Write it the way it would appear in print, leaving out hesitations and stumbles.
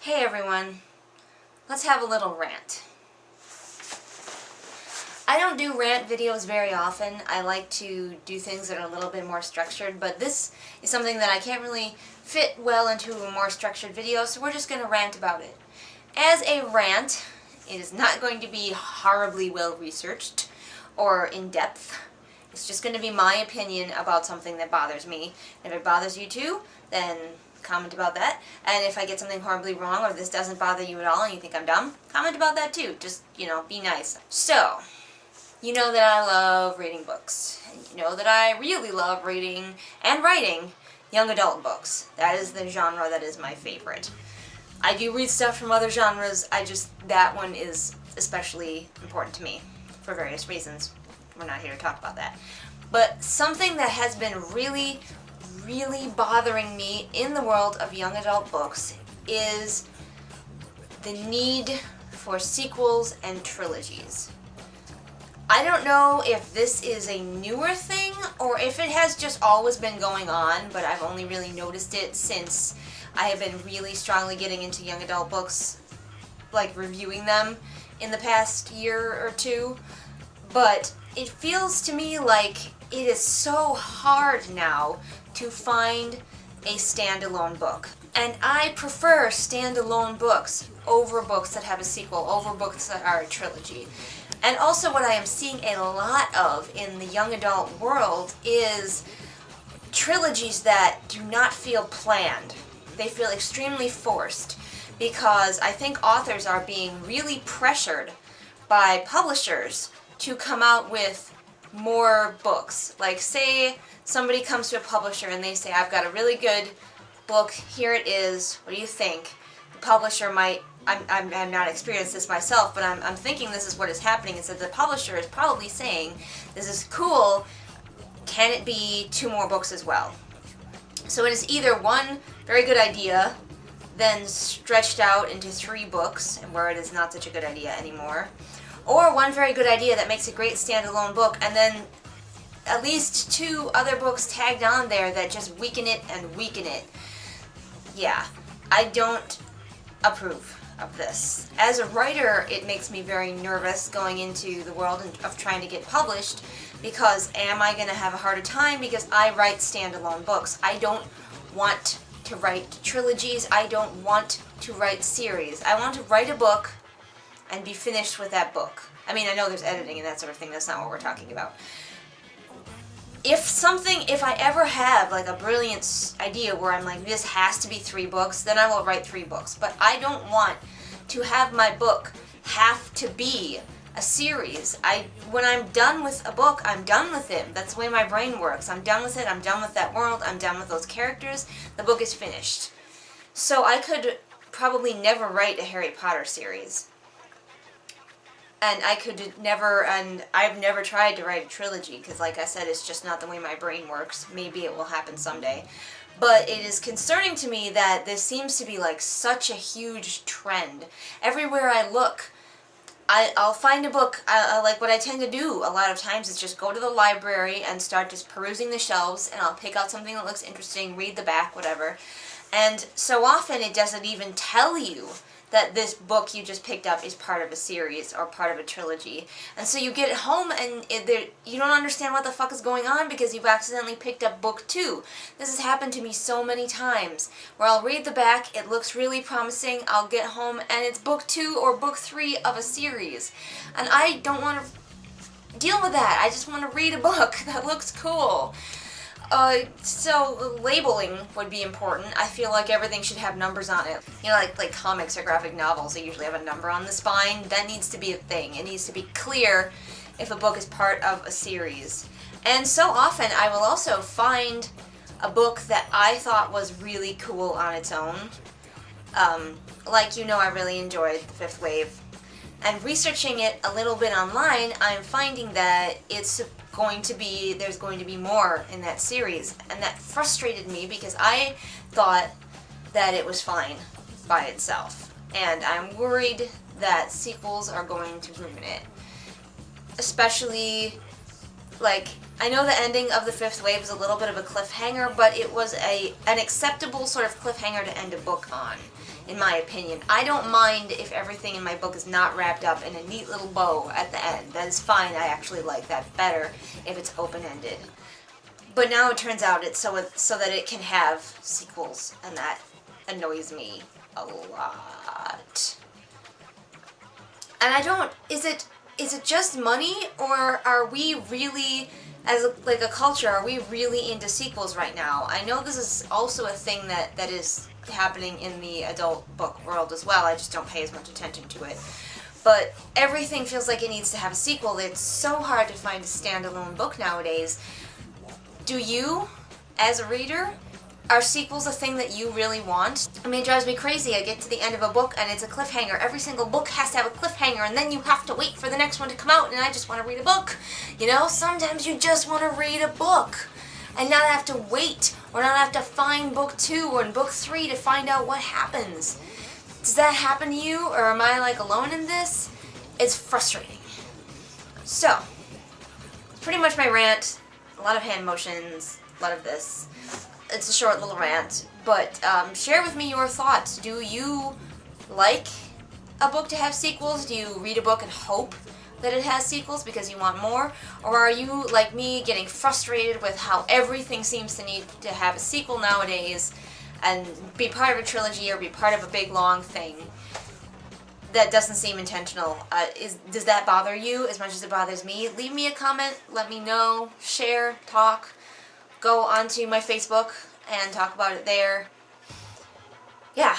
Hey everyone, let's have a little rant. I don't do rant videos very often. I like to do things that are a little bit more structured, but this is something that I can't really fit well into a more structured video, so we're just going to rant about it. As a rant, it is not going to be horribly well researched or in-depth. It's just going to be my opinion about something that bothers me. If it bothers you too, then comment about that. And if I get something horribly wrong or this doesn't bother you at all and you think I'm dumb, comment about that too. Just, be nice. So, you know that I love reading books. And you know that I really love reading and writing young adult books. That is the genre that is my favorite. I do read stuff from other genres, that one is especially important to me for various reasons. We're not here to talk about that. But something that has been really bothering me in the world of young adult books is the need for sequels and trilogies. I don't know if this is a newer thing or if it has just always been going on, but I've only really noticed it since I have been really strongly getting into young adult books, like reviewing them in the past year or two. But it feels to me like it is so hard now to find a standalone book. And I prefer standalone books over books that have a sequel, over books that are a trilogy. And also what I am seeing a lot of in the young adult world is trilogies that do not feel planned. They feel extremely forced because I think authors are being really pressured by publishers to come out with more books. Like, say somebody comes to a publisher and they say, I've got a really good book, here it is, what do you think? The publisher might, I'm not experienced this myself, but I'm thinking this is what is happening, is that the publisher is probably saying, this is cool, can it be 2 more books as well? So it is either one very good idea, then stretched out into 3 books, and where it is not such a good idea anymore, or one very good idea that makes a great standalone book, and then at least 2 other books tagged on there that just weaken it and weaken it. Yeah, I don't approve of this. As a writer, it makes me very nervous going into the world of trying to get published, because am I going to have a harder time because I write standalone books? I don't want to write trilogies. I don't want to write series. I want to write a book and be finished with that book. I mean, I know there's editing and that sort of thing. That's not what we're talking about. If I ever have like a brilliant idea where I'm like, this has to be 3 books, then I will write 3 books. But I don't want to have my book have to be a series. When I'm done with a book, I'm done with it. That's the way my brain works. I'm done with it. I'm done with that world. I'm done with those characters. The book is finished. So I could probably never write a Harry Potter series. And I've never tried to write a trilogy, because like I said, it's just not the way my brain works. Maybe it will happen someday. But it is concerning to me that this seems to be like such a huge trend. Everywhere I look, I'll find a book. Like what I tend to do a lot of times is just go to the library and start just perusing the shelves, and I'll pick out something that looks interesting, read the back, whatever. And so often it doesn't even tell you that this book you just picked up is part of a series or part of a trilogy. And so you get home and you don't understand what the fuck is going on because you've accidentally picked up book 2. This has happened to me so many times, where I'll read the back, it looks really promising, I'll get home and it's book 2 or book 3 of a series. And I don't want to deal with that. I just want to read a book that looks cool. So labeling would be important. I feel like everything should have numbers on it. Like comics or graphic novels, they usually have a number on the spine. That needs to be a thing. It needs to be clear if a book is part of a series. And so often I will also find a book that I thought was really cool on its own. I really enjoyed The Fifth Wave. And researching it a little bit online, I'm finding that there's going to be more in that series, and that frustrated me because I thought that it was fine by itself, and I'm worried that sequels are going to ruin it, especially Like, I know the ending of The Fifth Wave was a little bit of a cliffhanger, but it was an acceptable sort of cliffhanger to end a book on, in my opinion. I don't mind if everything in my book is not wrapped up in a neat little bow at the end. That is fine. I actually like that better if it's open-ended. But now it turns out it's so that it can have sequels, and that annoys me a lot. And I don't, is it just money, or are we really, as a culture, are we really into sequels right now? I know this is also a thing that is happening in the adult book world as well. I just don't pay as much attention to it. But everything feels like it needs to have a sequel. It's so hard to find a standalone book nowadays. Do you, as a reader, are sequels a thing that you really want? I mean, it drives me crazy. I get to the end of a book and it's a cliffhanger. Every single book has to have a cliffhanger, and then you have to wait for the next one to come out, and I just want to read a book. You know, sometimes you just want to read a book and not have to wait, or not have to find book 2 or book 3 to find out what happens. Does that happen to you, or am I like alone in this? It's frustrating. So, pretty much my rant. A lot of hand motions, a lot of this. It's a short little rant, but share with me your thoughts. Do you like a book to have sequels? Do you read a book and hope that it has sequels because you want more? Or are you, like me, getting frustrated with how everything seems to need to have a sequel nowadays and be part of a trilogy or be part of a big long thing that doesn't seem intentional? Does that bother you as much as it bothers me? Leave me a comment, let me know, share, talk. Go onto my Facebook and talk about it there. Yeah.